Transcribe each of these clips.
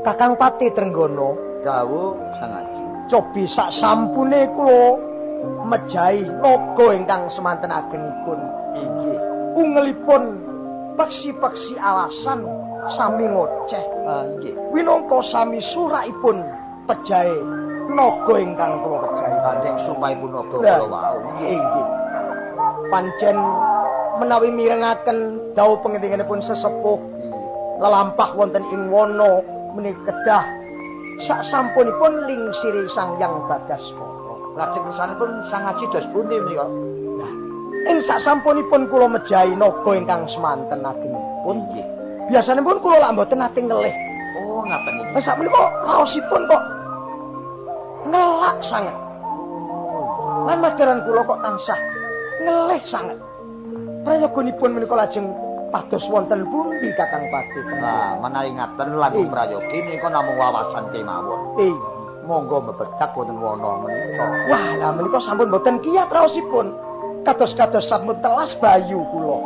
Kakang Pati Trenggono dawuh Sang Aji. cobi sak sampune kula mejahi naga ingkang semanten agenipun. Inggih. Ungelipun peksi-peksi alasan sami ngoceh. Nggih. Winangka sami surakipun pejahe naga ingkang kula pejahi. Kanjeng sumpahipun naga kula wau. Inggih. Pancen menawi mirengaken dawuh pengendinganipun sesepuh lelampah wonten ing wana menika kedah sak sampunipun lingsiri Sang Hyang Bagaskara. Lajeng kersanipun Sang Aji dos pundi menika? Nah, ing sak sampunipun kula mejahi naga ingkang semanten agenipun nggih. Biasanipun kula lak mboten nate ngelih. Oh, ngaten iki. Sak menika raosipun kok ngelak sanget. Lan madaran kula kok tansah ngelih sanget. Prayoganipun menika lajeng pados wonten pundi Kakang Pati? Nah, menawi ngaten langkung prayogi menika namung wawasan kemawon. Monggo mbebedak wonten wana menika. Wah, lah menika sampun mboten kiyat raosipun. Kados-kados sampun telas bayu kula.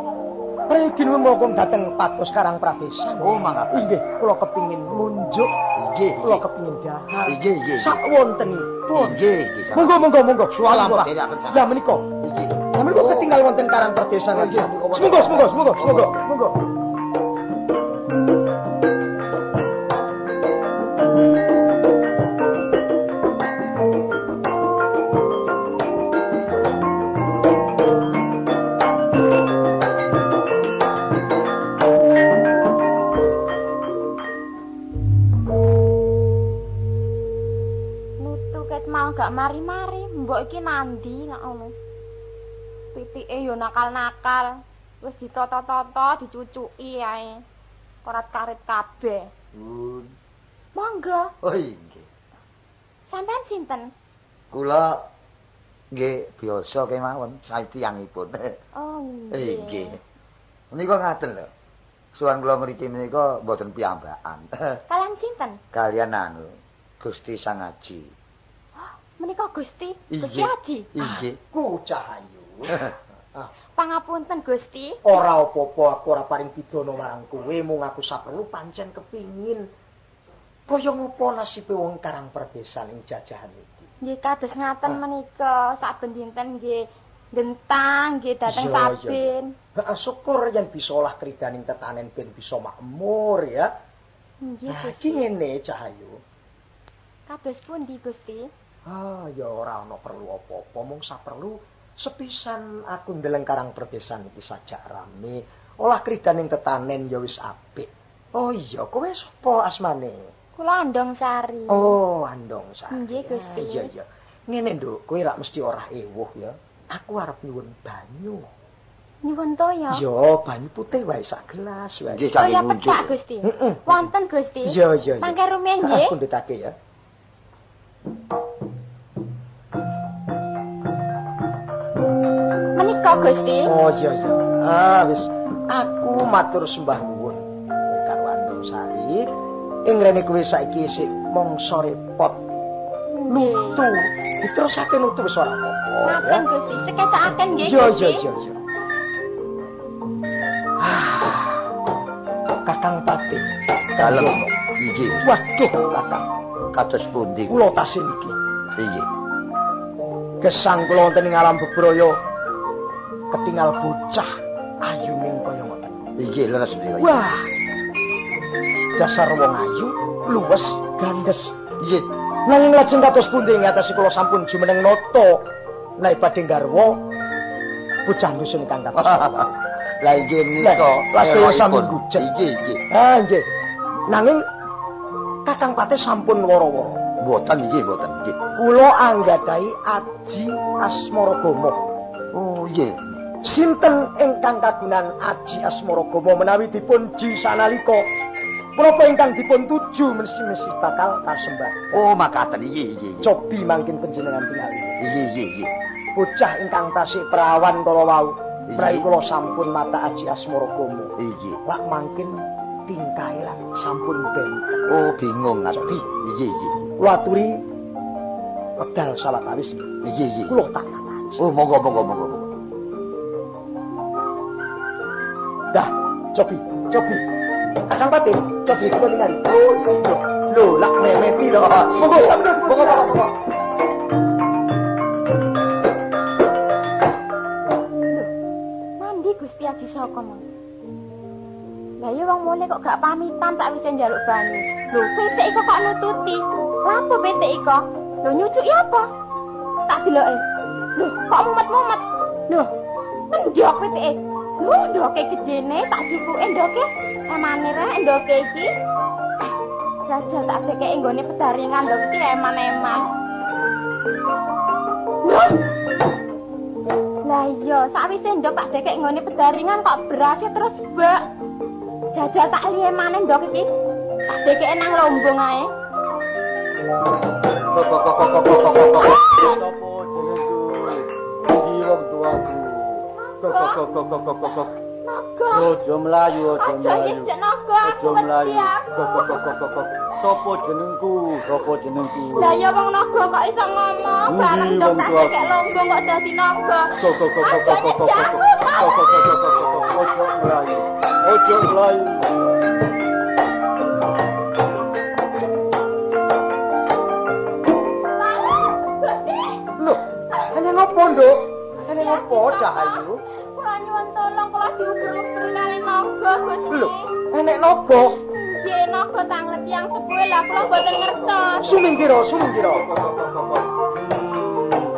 Prayogin monggo dhateng pados Karang Pradesan. Oh, mangga. Inggih, kula kepingin munjuk. Inggih, kula kepingin dahar. Inggih, nggih. Sak wontenipun. Inggih, nggih. Monggo Suwalampah. Lah menika. Inggih. Lah menika ketinggal wonten Karang Pradesan. Nggih. Monggo. Gak mari-mari, mbok iki nandi nak ngono. Pitike yo nakal-nakal, wis ditata-tata, dicucuki ae. Korat-karit kabeh. Monggo. Oh nggih. Sampeyan sinten? Kula nggih biasa kemawon saitiyangipun. Oh nggih. Nggih. Menika ngaten lho. Suwan kula mriki menika mboten piyambakan. Kalian sinten? Kalian Gusti Sang Aji. Menika Gusti Aji. Inggih. Aku Cahayu. Pangapunten Gusti. Ora apa-apa, aku ora paring pidana marang kowe, mung aku saperlu pancen kepingin kaya ngopo nasibe wong Karang Pradesan ing jajahan iki. Nggih kados ngaten menika, saben dinten nggih gentang nggih dateng saben. Heeh, syukur yen bisa olah kridaning tetanen ben bisa makmur ya. Nggih Iki Gusti. ngene Cahayu. Kados pundi Gusti? Ya ora ana perlu apa-apa, mung saperlu sepisan aku ndeleng Karang Pradesan iki sajak rame. Olah kridaning tetanen ya wis apik. Oh iya, kowe sapa asmane? Kula Andong Sari. Oh, Andong Sari. Nggih, Gusti. Iya. Ngene, Nduk, kowe rak mesti ora ewuh ya. Aku arep nyuwun banyu. Nyuwun toya? Ya, banyu putih wae sak gelas wae. Nggih, kangge Toya ngunjuk. pecak Gusti. Wonten Gusti. Iya. Mangke rumiyin nggih. Aku ndetake ya. Menika Gusti. Oh iya. Wis aku matur sembah nuwun karo Andong Sari. Ing rene kowe saiki isih mangsa repot. Nutu. Diterusake nutu wis ora apa-apa ya. Ngaten Gusti, sekecakaken nggih Gusti. Iya. Kakang Pati. Dalem. Inggih. Waduh, Kakang. Kados pundi? Kula tasih niki. Inggih. Gesang kula wonten ing alam bebraya ketinggal bocah ayuning kaya ngoten. Inggih, leres menika. Wah. Dasar wong ayu, luwes, gandes. Inggih. Nanging lajeng kados pundi ngatasi kula sampun jumeneng nata naik badhe garwa bocah dusun kang kados. Lah inggih menika lastaya sami gujet. Inggih. Nggih. Nanging Kakang Pati sampun woro-woro. Mboten nggih. Kula anggadhahi Aji Asmaragama. Oh nggih. Sinten ingkang kagungan Aji Asmaragama menawi dipun ji sanalika menapa ingkang dipun tuju mesti bakal kasembah. Oh makaten nggih. Cobi mangkin panjenengan tingali. Nggih. Bocah ingkang tasih perawan kala wau. Prai kula sampun mata Aji Asmaragama. Nggih. Lak mangkin tingkahe lan sampun benten. Oh bingung Cobi. Nggih. Kula aturi wedal salat awis. Nggih. Kula tak Oh monggo. Dah, cobi. Kakang Pati, cobi kula ningali. Oh, iya. Lho, lak meme piro? Monggo. Mandi Gusti Aji Saka mon. Lah ya wong mule kok gak pamitan sakwise njaluk banyu. Lho, pitik kok nututi. Lapo pitik kok? Lho nyucuki apa? Tak deloke. Lho, kok mumet-mumet. Lho, ndok pitike. Lho, ndoke gedene tak jupuke ndoke. Emane rek ndoke iki. Jajal tak bekeke nggone pedaringan ndok iki eman-eman. Lho. Lah iya, sakwise ndok tak dekek nggone pedaringan kok berase terus bak. Jajal tak liye maneh ndok iki. Tak dekeke nang lombong ae. Ojo mlayu. Sopo jenengku? Lah ya wong naga kok iso ngomong, bareng ndok tak dekek lombong kok dadi naga. Ojo mlayu. Ngopo, Nduk? Jane ngopo, Cahayu? Kula nyuwun tolong kula diuber-uber kali naga, Gusti. Lho, enek naga. Nggih, naga tanget yang sepuh lah kula mboten ngertos. Sumingkira.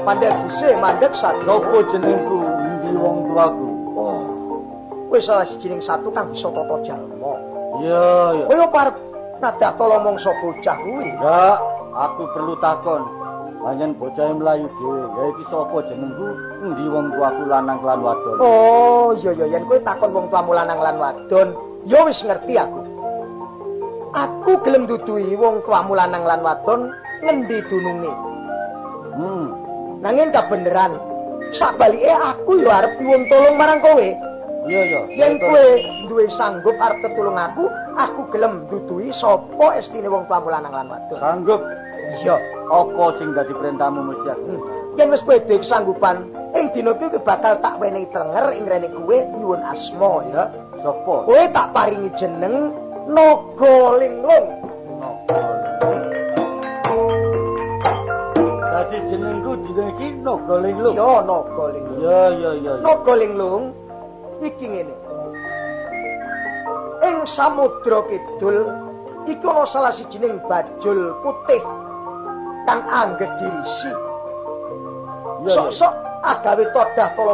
Mandek dhisik, mandek sak. Sopo jenengku? Endi wong tuaku? Oh. Wis salah sijining satu kang bisa tata jalma. Iya. Kowe parep nadah tolo mangsa bocah kuwi. Enggak, aku perlu takon. Panjen bocah mlayu dhewe. Ya iki sapa jenengku? Endi wong tuaku lanang lan wadon? Oh, iya yen kowe takon wong tuamu lanang lan wadon, ya wis ngerti aku. Aku gelem duduhi wong tuamu lanang lan wadon ngendi dununge. Nanging kabeneran, sabalike aku ya arep nyuwun tolong marang kowe. Iya. Yen kowe duwe sanggup arep ketulung aku gelem duduhi sapa estine wong tuamu lanang lan wadon. Sanggup? Iya. Apa sing dadi perintahmu mesti aku? Yen wis kowe duwe kesanggupan, ing dina iki bakal tak wenehi trenger ing rene kowe nyuwun asma ya. Sapa? Kowe tak paringi jeneng Nagalinglung. Dadi jenengku dina iki Nagalinglung. Ya, Nagalinglung. Iya. Nagalinglung iki ngene. Ing Samudra Kidul iku ana salah sijining bajul putih kang anggegirisi. Sok-sok agawe todah tala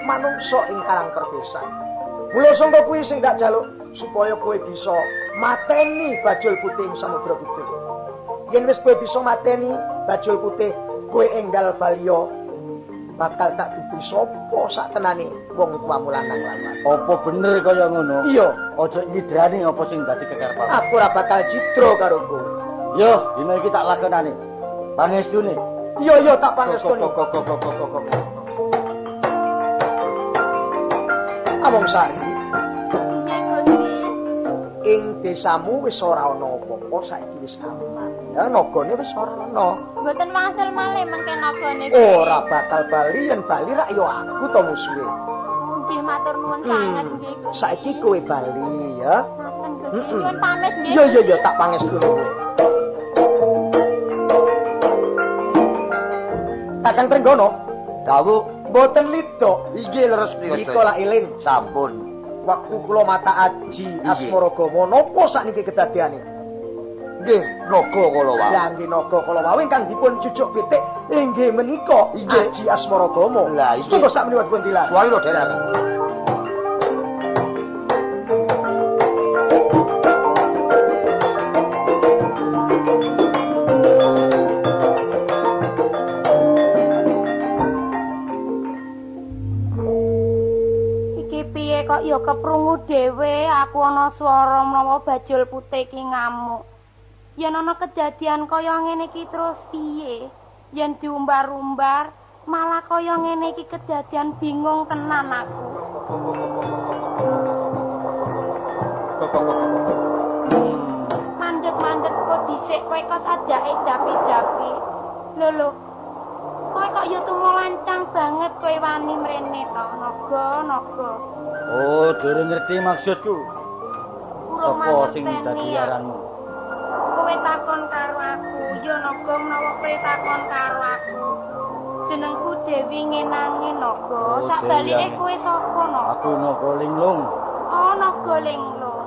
manungsa ing karang perdesan. Mula sangka kuwi sing tak jaluk supaya kowe bisa mateni bajul putih ing Samudra Kidul. Yen wis kowe bisa mateni bajul putih, kowe enggal baliya bakal tak dudu sapa saktenane wong tuamu lanang lan wadon. Apa bener kaya ngono? Iya, Aja nyidrani apa sing dadi kekarepanmu. aku ora bakal cidra karo kowe. Yo, dina iki tak lakonane. Pangestune. Iya, tak pangestuni. Among Sari, Nggih, Gusti. ing desamu wis ora ana apa-apa, saiki wis aman. Ya nagane wis ora ana. Mboten wangsul malih mengke nagane. Ora bakal bali yen bali rak ya aku to musuhe. Nggih matur nuwun sanget nggih Gusti. Saiki kowe bali ya. Ngaten Gusti, nyuwun pamit nggih. Iya, tak pangestuni kowe. Kakang Trenggono, Dawuh, mboten lidok. inggih leres priyos. Iko lak eling. Sampun. Waktu kula mata aji Asmaragama napa sakniki kedadeane? Nggih, naga kala wae. Lah nggih naga kala wae kang dipun cucuk pitik inggih menika aji Asmaragama. Lah iki kok sak meniwa dipun tilar. Suwali lho derek. Kok ya keprungu dhewe aku ana swara menawa bajul putih iki ngamuk. Yen ana kejadian kaya ngene iki terus piye? Yen diumbar-umbar malah kaya ngene iki kejadian bingung tenan aku. Mandek-mandek kok dhisik kowe kok sajake dapi-dapi. Lho. Kowe kok ya tuwa lancang banget kowe wani mrene to, naga. Oh, durung ngerti maksudku. Sapa sing dadi aranmu? Kowe kowe takon karo aku, ya naga menawa kowe takon karo aku. Jenengku Dewi Ngenangi Naga. Sakbalike kowe sapa, Naga? Aku Naga Linglung. Oh, Naga Linglung.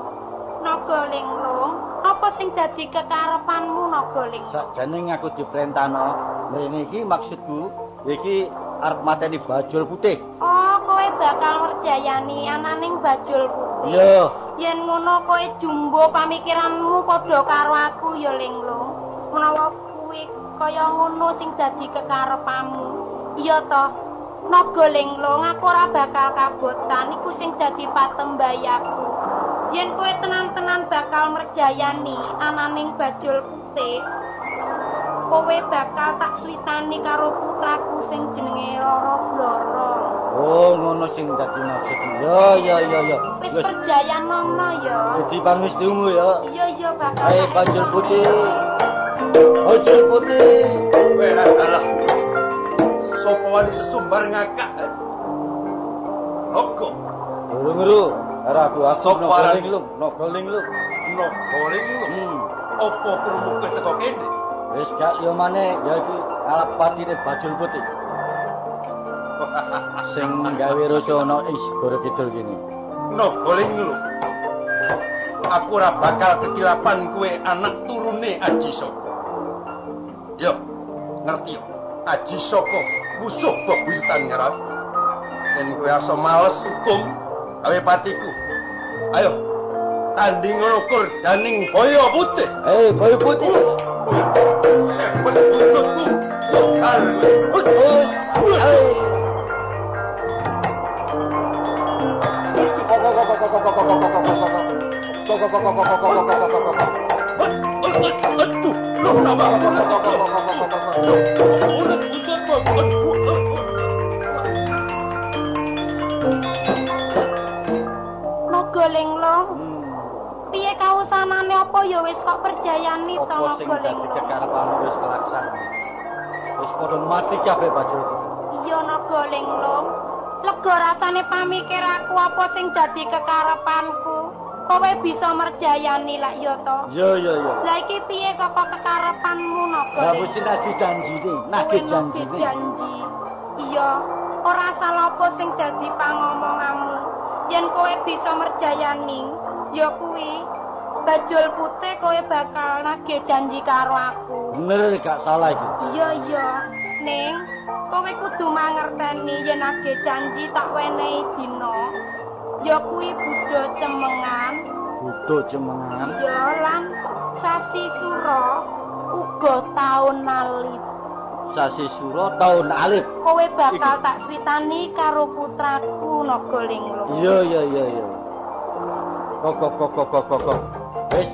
Naga Linglung, apa sing dadi kekarepanmu, Naga Linglung? Sakjane aku diperintahno, mrene iki maksudku iki arep mateni bajul putih. Oh, kowe bakal merjayani ananing bajul putih. Iya. Yen ngono kowe jumbo pamikiranmu padha karo aku ya Linglung. Menawa kuwi kaya ngono sing dadi kekarepanmu. Iya toh, Naga Linglung, aku ora bakal kabotan iku sing dadi patembayaku. Yen kowe tenan-tenan bakal merjayani ananing bajul putih, kowe bakal tak switani karo putraku sing jenenge Rara Blorong. Oh, ngono sing dadi maksud. Ya. Wis perjaya nono ya. Dadi pangestumu ya. Iya bakal. Ayo bajul putih. Bajul putih. Weh, alah. Sopo wani sesumbar ngakak. Naga. Ngru. Ora aku Sopo Naga aran? Linglung. Naga Linglung. Apa perlu kowe teko kene? Wis gak liya maneh ya iki alapatine bajul putih. Sing gawe rasa ana ing segara kidul kene. Naga Linglung. Aku ora bakal kekilapan kowe anak turune Aji Saka. Yo, ngerti yo. Aji Saka musuh bebuyutan nyerat. Yen kowe asa males hukum gawe patiku. Ayo, tanding ngukur daning boyo putih. Boyo putih. Sepet tutupku. Lokal. Aduh, lu kenapa? Naga Linglung. Piye kawusanane apa ya wis kok perjayani to Apa sing Naga dadi Linglung? kekarepanmu wis kelaksana. Wis padha mati kabeh bajul putih. Iya Naga Linglung. Lega rasane pamikir aku apa sing dadi kekarepanku. Kowe bisa merjayani lak ya to. Iya. Lah iki piye saka kekarepanmu Naga Lah Linglung? wis nagih janjine, Kowe nagih nagih janjine. janji. Iya, ora salah apa sing dadi pangomonganmu. Yen kowe bisa merjayani, ya kuwi bajul putih kowe bakal nagih janji karo aku. Bener gak salah iki. Iya, Ning, kowe kudu mangerteni yen nagih janji tak wenehi dina. Ya kuwi Budo Cemengan. Budo Cemengan. Ya lan sasi Sura uga taun alif. Sasi Sura taun alif. Kowe bakal tak switani karo putraku Naga Linglung. Iya. Kok. Wis.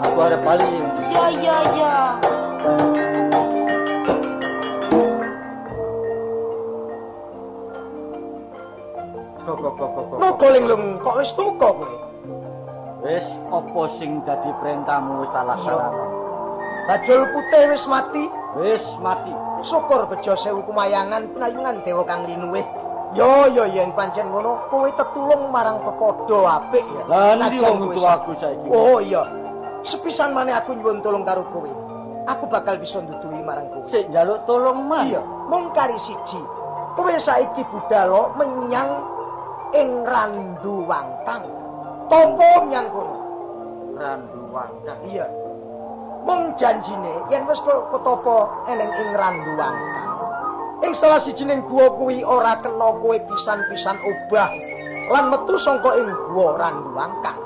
Aku arep bali. Iya. Kok. Naga Linglung kok wis tuka kowe? Wis apa sing dadi perintahmu wis tak laksanakan. Bajul putih wis mati. Wis mati. Syukur bejo sewu kumayangan penayungan dewa kang linuwih. Yo yen pancen ngono kowe tetulung marang pepodo apik ya. Lah ndi Najan wong kowe tuaku saiki? Oh iya. Sepisan maneh aku nyuwun tulung karo kowe. Aku bakal bisa nduduli marang kowe. Sik njaluk tolong man. Iya, mung kari siji. Kowe saiki budhal menyang ing Randu Wangkang. Tampa menyang kono. Randu Wangkang. Iya. Mung janjine yen wis ketapa eneng ing Randu Wangkang. Ing salah sijining guwa kuwi ora kena kowe pisan-pisan obah lan metu saka ing guwa Randu Wangkang.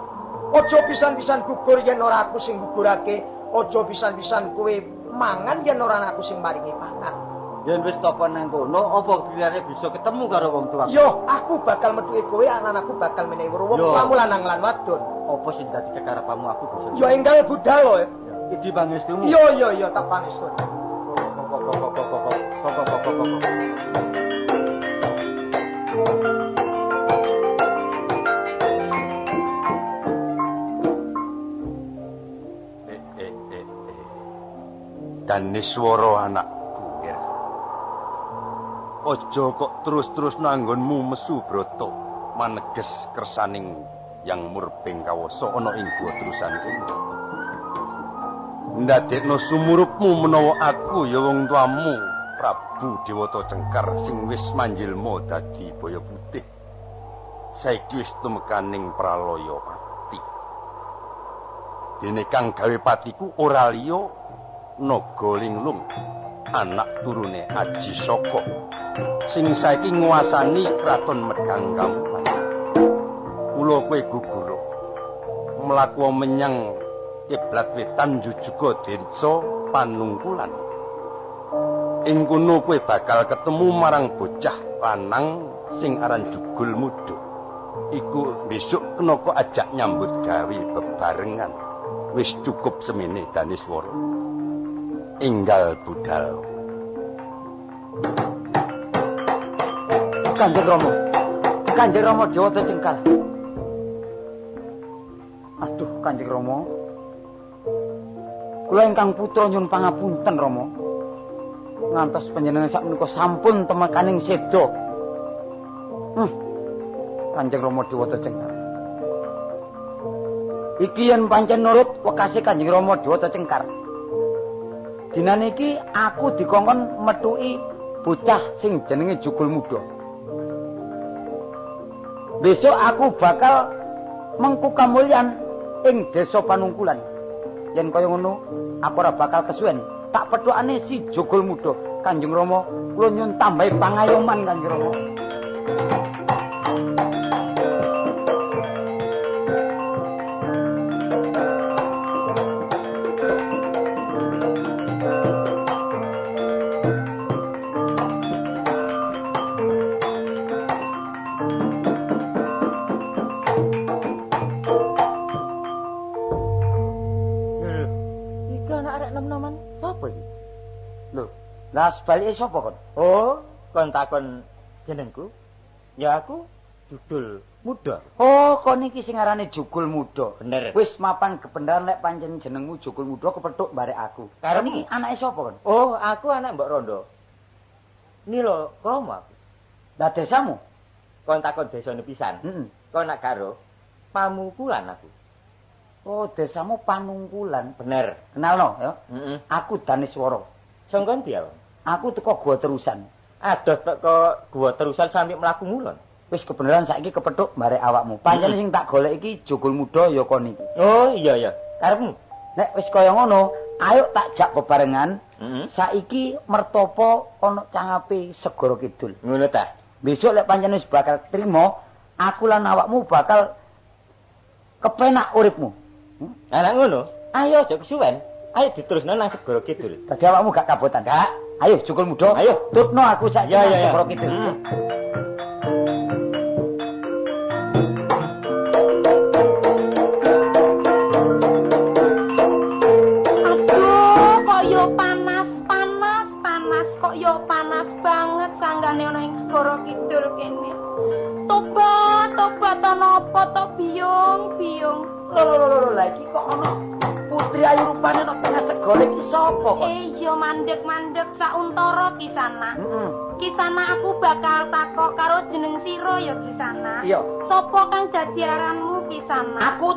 Aja pisan-pisan gugur yen ora aku sing gugurake, aja pisan-pisan kowe mangan yen ora aku sing maringi pangan. Yen wis tapa nang kono, apa kirane bisa ketemu karo wong tuaku? Yo, aku bakal metuke kowe, anakku bakal menehi weruh kamu lanang lan wadon. Apa sing dadi kekarepanmu aku bisa? Yo enggal budal lho. Iki pangestumu. Yo, tak pangestu. Daniswara anakku, ya. Ojo kok terus-terus nanggonmu mesu broto, maneges kersaning yang murbeng kawasa ana ing gua terusan kene. ndadekno sumurupmu menawa aku ya wong tuamu Prabu Dewata Cengkar sing wis manjilma dadi Baya Putih. Saiki wis tumekaning pralaya pati. Dene kang gawe patiku ora liya Nagalinglung, anak turune Aji Saka sing saiki nguasani kraton Medang Kampulan. Kula kowe gugur mlaku menyang kiblat wetan Jujuga Desa Panungkulan. Ing kono kowe bakal ketemu marang bocah lanang sing aran Jugul Muda. Iku besok kena kok ajak nyambut gawe bebarengan. Wis cukup semene Daniswara. Enggal budal. Kanjeng Rama Dewata Cengkar. Aduh, Kanjeng Rama. Kula ingkang putra nyuwun pangapunten Rama. Ngantos panjenengan sakmenika sampun temekaning seda. Kanjeng Rama Dewata Cengkar. Iki yen pancen nurut wekase Kanjeng Rama Dewata Cengkar. Dinane iki aku dikongkon methuki bocah sing jenenge Jugul Muda. Besok aku bakal mengku kamulyan ing Desa Panungkulan. Yen kaya ngono, aku ora bakal kesuwen. Tak pedhokane si Jugul Muda. Kanjeng Rama, kula nyuwun tambahi pangayoman Kanjeng Rama. Lah sebalike sapa kon? Oh, kon takon jenengku? Ya aku Jugul Muda. Oh, kon iki sing arane Jugul Muda. Bener. Wis mapan kebenaran lek pancen jenengmu Jugul Muda kepethuk barek aku. Kon iki anake sapa kon? Oh, aku anak Mbok Rondo. Ini lho, kromo aku. Lah desamu? Kon takon desane pisan. Kon nak karo Pamungkulan aku. Oh, desamu Panungkulan. Bener. Kenalno ya? Aku Daniswara. Sangka ndi ya? Aku teko Gua Terusan. Adoh teko Gua Terusan sampe mlaku ngulon. Wis kebenaran saiki kepethuk barek awakmu. Pancen sing tak golek iki Jugul Muda ya kon iki. Oh, iya. Karepmu? Nek wis kaya ngono, ayo tak jak bebarengan. Saiki mertopo ana cangape Segara Kidul. Ngono ta? Besok lek pancen wis bakal trima, aku lan awakmu bakal kepenak uripmu. Lah ngono, ayo aja kesuwen. Ayo diterusno nang Segara Kidul. Dadi awakmu gak kabotan. Gak. Ayo Jugul Muda. Ayo tutno aku saiki nang Segara Kidul. Panas banget sanggane ana ing Segara Kidul kene. Tobat napa to biyung. Lho, iki kok ana putri ayu rupane nang tengah segara iki sapa kok? Iya mandeg-mandeg sauntara Kisana. Kisana aku bakal takok karo jeneng sira ya Kisana. Iya. Sapa kang dadi aranmu Kisana? Aku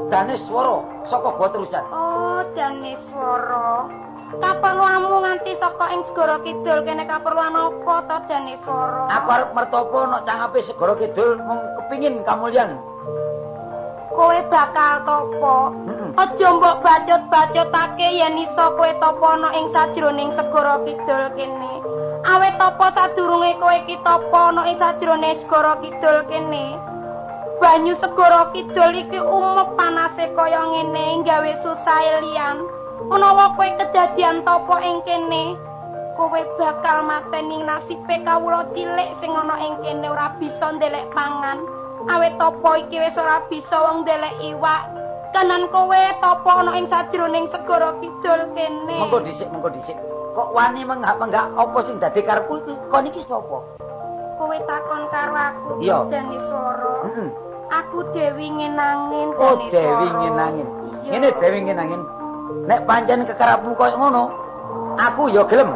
Daniswara saka Gua Terusan. Oh, Daniswara. Kaperluanmu nganti saka ing Segara Kidul kene kaperluan apa to Daniswara? Aku arep mertopo nok cangape Segara Kidul mung kepingin kamulyan. Kowe bakal topo. Aja mbok bacut-bacutake yen iso kowe topo ana ing sajroning Segara Kidul kene. Awit topo sadurunge kowe iki topo ana ing sajroning Segara Kidul kene. Banyu Segara Kidul iki umep panase kaya ngene gawe susah liyan. Menawa kowe kedadian topo ing kene, kowe bakal mateni nasibe kawula cilik sing ana ing kene ora bisa ndelek pangan. Awit topo iki wis ora bisa wong ndelek iwak. Kanan kowe topo ana ing sajroning Segara Kidul kene. Mengko dhisik. Kok wani menggak-menggak apa sing dadi karepku iki? Kon iki sapa? Kowe takon karo aku Daniswara. Aku Dewi Ngenangin Daniswara. Oh, Dewi Ngenangin. Ngene Dewi Ngenangin. Nek pancen kekarepmu koyo ngono, aku ya gelem.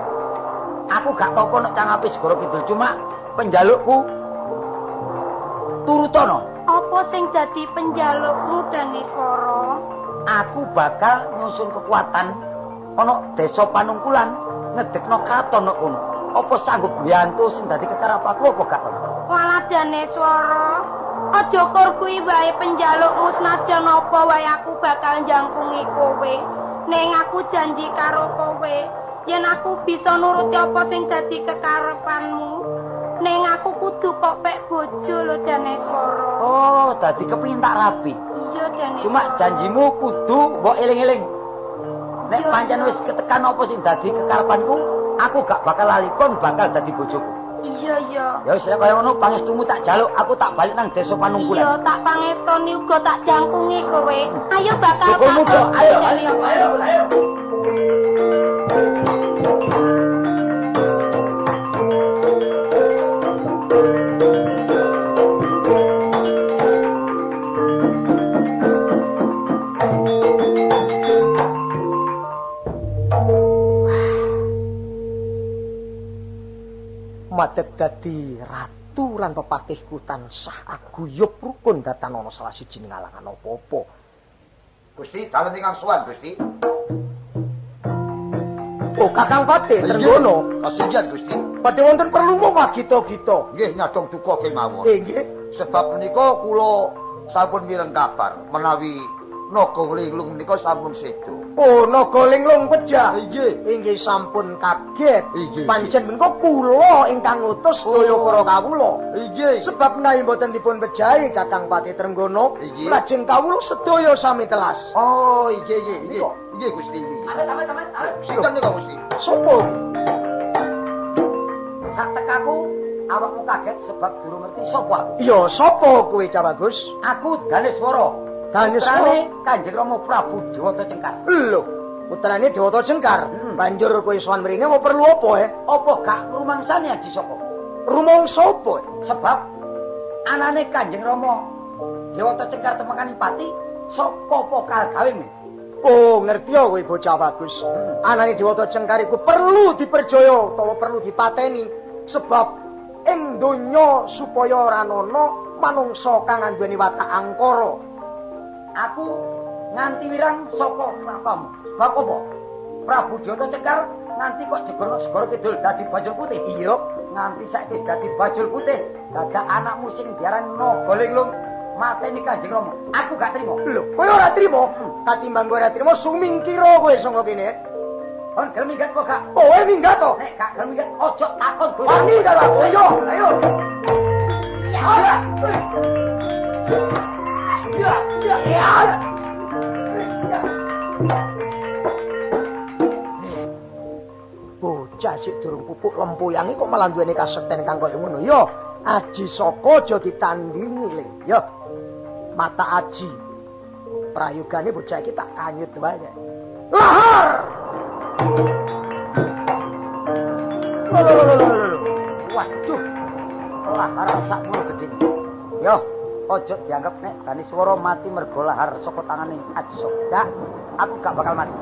Aku gak topo nek cangape Segara Kidul, cuma penjalukku turutono. Apa sing dadi penjalukmu Daniswara? aku bakal nyusun kekuatan ana desa Panungkulan ngedekno kraton kok kono. Apa sanggup mbiyantu sing dadi kekarapanku apa gak kono? Walah Daneswara, aja kur kuwi wae penjalukmu senajan apa wae aku bakal njangkungi kowe. Ning aku janji karo kowe, yen aku bisa nuruti apa sing dadi kekarepanmu, ning aku kudu kok pek bojo lho Daneswara. Oh, dadi kepengin tak rapi. Iya Daneswara. Cuma janjimu kudu mbok eling-eling. Nek pancen wis ketekan apa sing dadi kekarepanku, aku gak bakal lali kon bakal dadi bojoku. Iya. Ya wis kaya ngono pangestumu tak jaluk, aku tak balik nang desa Panungkulan. Iya, tak pangestoni uga tak jangkungi kowe. Ayo bakal tak. Ayo. Madet dadi ratu lan pepatihku tansah aguyub rukun datan ana salah sijining alangan apa-apa. Gusti, dalem ingkang sowan, Gusti. Oh, Kakang Patih Trenggono. Kasinggihan, Gusti. Badhe wonten perlu apa gita-gita? Nggih, nyadong duka kemawon. Nggih. Sebab menika kula sampun mireng kabar menawi Naga Linglung menika sampun sedo. Oh, Naga Linglung pejah. Nggih. Inggih sampun kaget. Nggih. Pancen menika kula ingkang ngutus sedaya para kawula. Nggih. Sebab menawi mboten dipun pejahi Kakang Patih Trenggono, Nggih. lajeng kawula sedaya sami telas. Oh, nggih. Nggih, Gusti. Amit. Sinten nika, Gusti? Sopo? Sak tekaku awakmu kaget sebab durung ngerti sapa aku. Iya, sapa kowe Cah Bagus? Aku Daneswara. Daneswara Kanjeng Rama Prabu Dewata Cengkar. lho, putrane Dewata Cengkar. Banjur kowe sowan mrene mau perlu apa Apa gak rumangsane Aji Saka? Rumangsa apa? Sebab anane Kanjeng Rama Dewata Cengkar temengani pati sapa apa kalgawemu? Oh, ngerti ya kowe bocah Bagus. Anane Dewata Cengkar iku perlu diperjaya utawa perlu dipateni sebab ing donya supaya ora ana manungsa kang anduweni watak angkara. Aku nganti wirang saka kratamu. Sebab apa? Prabu Dewata Cengkar nganti kok jegono segara kidul dadi bajul putih. Iya, Nganti saiki dadi bajul putih, dadak anakmu sing diarani Naga Linglung mateni Kanjeng Rama. Aku gak trimo. lho, kowe ora trimo? Katimbang kowe ora trimo, sumingkira kowe saka kene. Kon gelem minggat kok gak? Kowe minggat to? Nek gak gelem minggat ojo takon dosa. Wani ta, Pak? Ayo. Bocah sik durung pupuk lempoyangi kok malah duweni kasekten kang koyo ngono. Yo, Aji Saka aja ditandingi le. Yo. Mata Aji. Prayogane bocah iki tak kanyut wae. Lahar! Waduh. Lahar sakmono gedhe. Yo, aja dianggep nek Daneswara mati mergo lahar saka tangane Aji Saka. Aku gak bakal mati.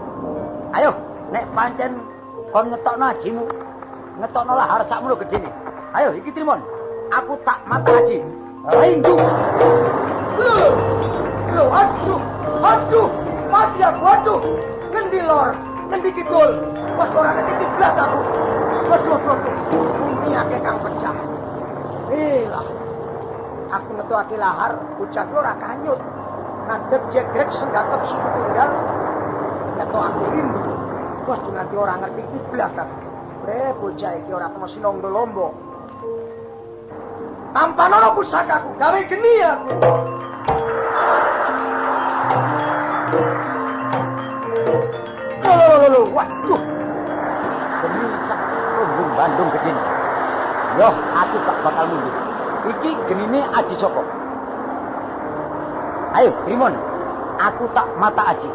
Ayo, nek pancen kon ngetokno ajimu, ngetokno lahar sakmono gedene. Ayo iki trimon. Aku tak mata Aji. Rindu. Lho, aduh, mati aku, aduh. Ngendi lor, ngendi kidul. Wah, ora ngerti kiblat aku. Waduh. Bumi akeh kang pecah. Lah. Aku ngetokake lahar, bocah ora kanyut. Nandeg jegrek senggakep suku tunggal. Ngetokake rindu. Waduh, nanti ora ngerti kiblat aku. Bocah iki ora kena sinonggo lombo. Tanpa nono pusakaku, gawe geni aku. Loh, waduh. Geni sak lumbung Bandung gedene. Yo, aku gak bakal mundur. Iki genine Aji Saka. Ayo, Trimon. Aku tak mata Aji.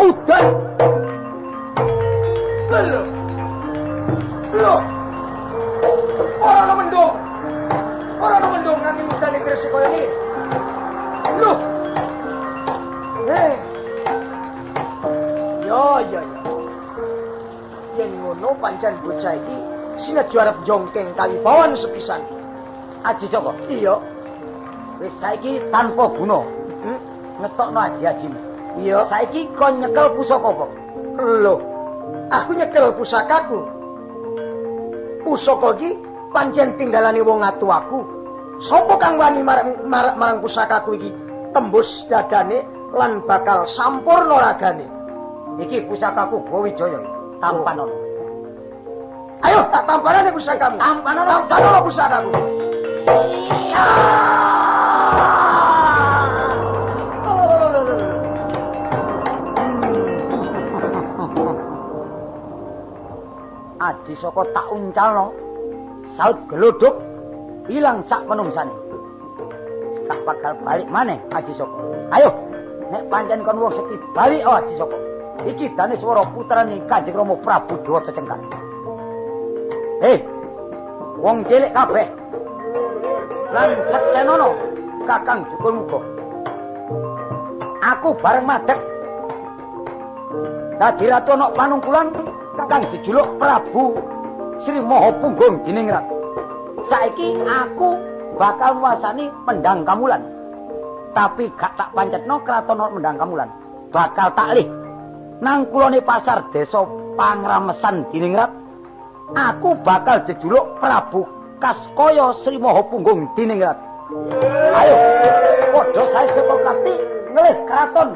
Udan. Loh. Ora mendung nang udan iki resik koyo iki. Loh. Yo. Yen ngono pancen bocah iki sinedu arep jongkeng kawibawan sepisan. Aji Saka. Iya. Wis saiki tanpa guna. Ngetokno aji-ajimu. Iya. Saiki kon nyekel pusaka apa? Lho, aku nyekel pusakaku. Pusaka iki pancen tinggalane wong atuwaku. Sapa kang wani marang pusakaku iki tembus dadane lan bakal sampurna ragane. Iki pusakaku Gawijaya, tampanono. Ayo tak tampanane pusakamu. Tampanono pusakaku. Aji Saka tak uncalno. Saut glodok ilang sak menungsane. Tak bakal balik maneh Aji Saka. Ayo, nek pancen kon wong sekti balik Aji Saka. Iki dane swara putrane Kanjeng Rama Prabu Dewata Cengkar. Wong cilik kabeh. Lan Saksenono Kakang Jukul Muga. Aku bareng madeg dadi ratu ana panungkulan kang dijuluk Prabu Sri Mahapunggung Diningrat. Saiki aku bakal nguasani Mendhang Kamulan. Tapi gak tak pancetno kraton Mendhang Kamulan. Bakal taklih nang kulone pasar desa Pangramesan Diningrat. Aku bakal jejuluk Prabu Kaskaya Sri Mahapunggung Diningrat. Ayo, padha sae saka kapti ngelih kraton.